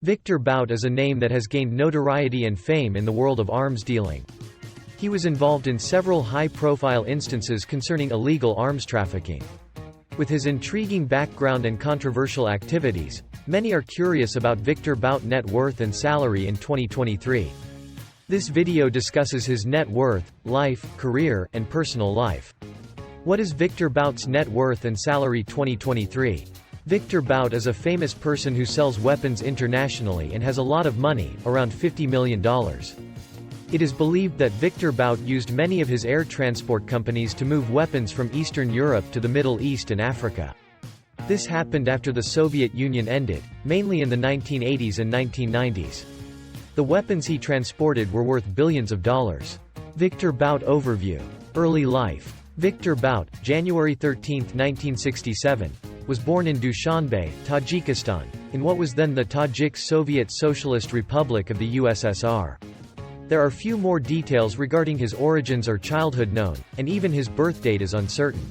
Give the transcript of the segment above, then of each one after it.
Viktor Bout is a name that has gained notoriety and fame in the world of arms dealing. He was involved in several high-profile instances concerning illegal arms trafficking. With his intriguing background and controversial activities, many are curious about Viktor Bout's net worth and salary in 2023. This video discusses his net worth, life, career, and personal life. What is Viktor Bout's net worth and salary 2023? Viktor Bout is a famous person who sells weapons internationally and has a lot of money, around $50 million. It is believed that Viktor Bout used many of his air transport companies to move weapons from Eastern Europe to the Middle East and Africa. This happened after the Soviet Union ended, mainly in the 1980s and 1990s. The weapons he transported were worth billions of dollars. Viktor Bout overview. Early life. Viktor Bout, January 13, 1967, was born in Dushanbe, Tajikistan, in what was then the Tajik Soviet Socialist Republic of the USSR. There are few more details regarding his origins or childhood known, and even his birth date is uncertain.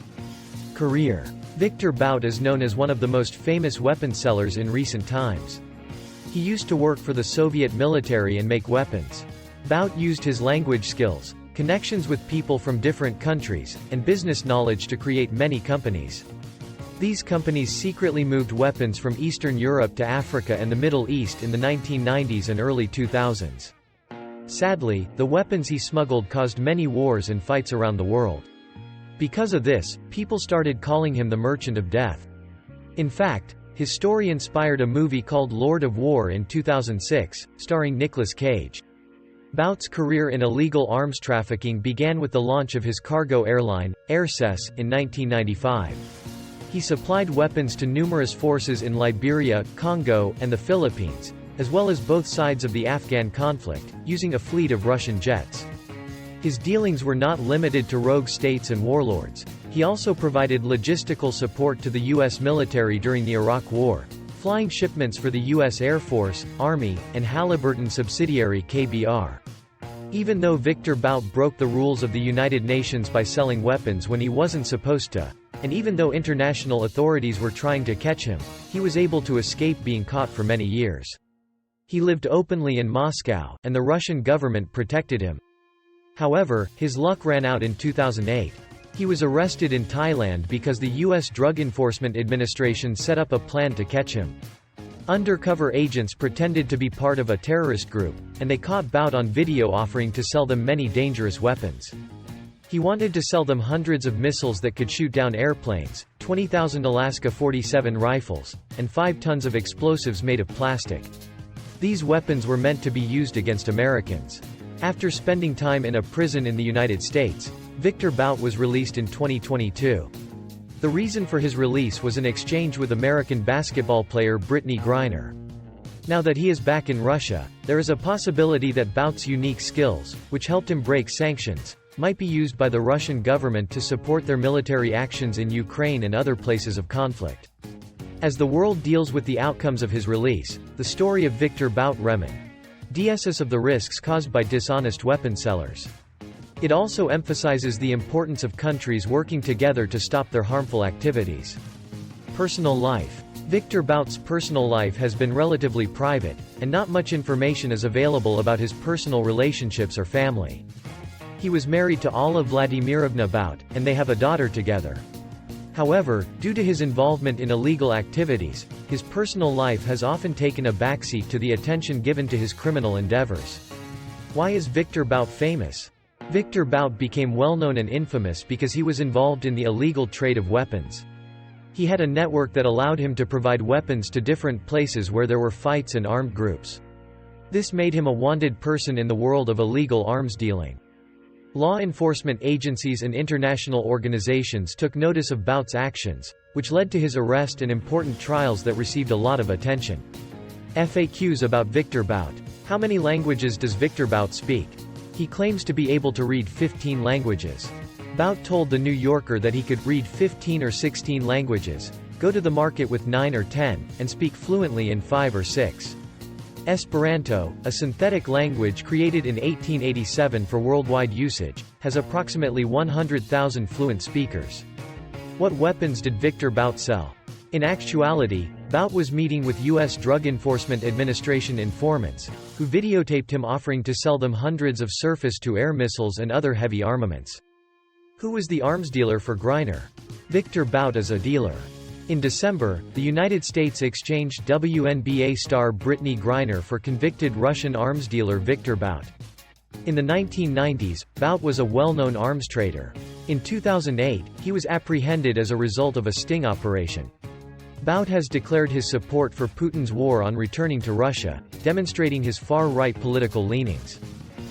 Career. Viktor Bout is known as one of the most famous weapon sellers in recent times. He used to work for the Soviet military and make weapons. Bout used his language skills, connections with people from different countries, and business knowledge to create many companies. These companies secretly moved weapons from Eastern Europe to Africa and the Middle East in the 1990s and early 2000s. Sadly, the weapons he smuggled caused many wars and fights around the world. Because of this, people started calling him the Merchant of Death. In fact, his story inspired a movie called Lord of War in 2006, starring Nicolas Cage. Bout's career in illegal arms trafficking began with the launch of his cargo airline, Airces, in 1995. He supplied weapons to numerous forces in Liberia, Congo, and the Philippines, as well as both sides of the Afghan conflict, using a fleet of Russian jets. His dealings were not limited to rogue states and warlords. He also provided logistical support to the U.S. military during the Iraq War, flying shipments for the U.S. Air Force, Army, and Halliburton subsidiary KBR. Even though Viktor Bout broke the rules of the United Nations by selling weapons when he wasn't supposed to, and even though international authorities were trying to catch him, he was able to escape being caught for many years. He lived openly in Moscow, and the Russian government protected him. However, his luck ran out in 2008. He was arrested in Thailand because the U.S. Drug Enforcement Administration set up a plan to catch him. Undercover agents pretended to be part of a terrorist group, and they caught Bout on video offering to sell them many dangerous weapons. He wanted to sell them hundreds of missiles that could shoot down airplanes, 20,000 Alaska 47 rifles, and 5 tons of explosives made of plastic. These weapons were meant to be used against Americans. After spending time in a prison in the United States, Viktor Bout was released in 2022. The reason for his release was an exchange with American basketball player Brittany Griner. Now that he is back in Russia, there is a possibility that Bout's unique skills, which helped him break sanctions, might be used by the Russian government to support their military actions in Ukraine and other places of conflict. As the world deals with the outcomes of his release, the story of Viktor Bout reminds of the risks caused by dishonest weapon sellers. It also emphasizes the importance of countries working together to stop their harmful activities. Personal life. Viktor Bout's personal life has been relatively private, and not much information is available about his personal relationships or family. He was married to Alla Vladimirovna Bout, and they have a daughter together. However, due to his involvement in illegal activities, his personal life has often taken a backseat to the attention given to his criminal endeavors. Why is Viktor Bout famous? Viktor Bout became well-known and infamous because he was involved in the illegal trade of weapons. He had a network that allowed him to provide weapons to different places where there were fights and armed groups. This made him a wanted person in the world of illegal arms dealing. Law enforcement agencies and international organizations took notice of Bout's actions, which led to his arrest and important trials that received a lot of attention. FAQs about Viktor Bout. How many languages does Viktor Bout speak? He claims to be able to read 15 languages. Bout told The New Yorker that he could read 15 or 16 languages, go to the market with 9 or 10, and speak fluently in 5 or 6. Esperanto, a synthetic language created in 1887 for worldwide usage, has approximately 100,000 fluent speakers. What weapons did Viktor Bout sell? In actuality, Bout was meeting with U.S. Drug Enforcement Administration informants, who videotaped him offering to sell them hundreds of surface-to-air missiles and other heavy armaments. Who was the arms dealer for Griner? Viktor Bout as a dealer. In December, the United States exchanged WNBA star Brittany Griner for convicted Russian arms dealer Viktor Bout. In the 1990s, Bout was a well-known arms trader. In 2008, he was apprehended as a result of a sting operation. Bout has declared his support for Putin's war on returning to Russia, demonstrating his far-right political leanings.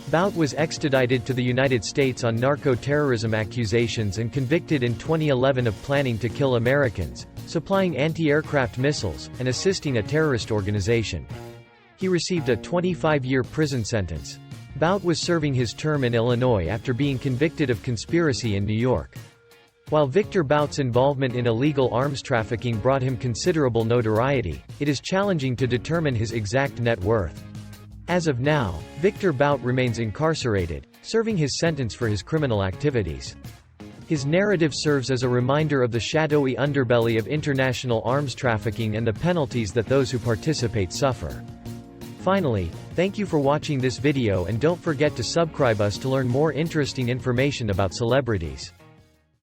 Bout was extradited to the United States on narco-terrorism accusations and convicted in 2011 of planning to kill Americans, supplying anti-aircraft missiles, and assisting a terrorist organization. He received a 25-year prison sentence. Bout was serving his term in Illinois after being convicted of conspiracy in New York. While Viktor Bout's involvement in illegal arms trafficking brought him considerable notoriety, it is challenging to determine his exact net worth. As of now, Viktor Bout remains incarcerated, serving his sentence for his criminal activities. His narrative serves as a reminder of the shadowy underbelly of international arms trafficking and the penalties that those who participate suffer. Finally, thank you for watching this video and don't forget to subscribe us to learn more interesting information about celebrities.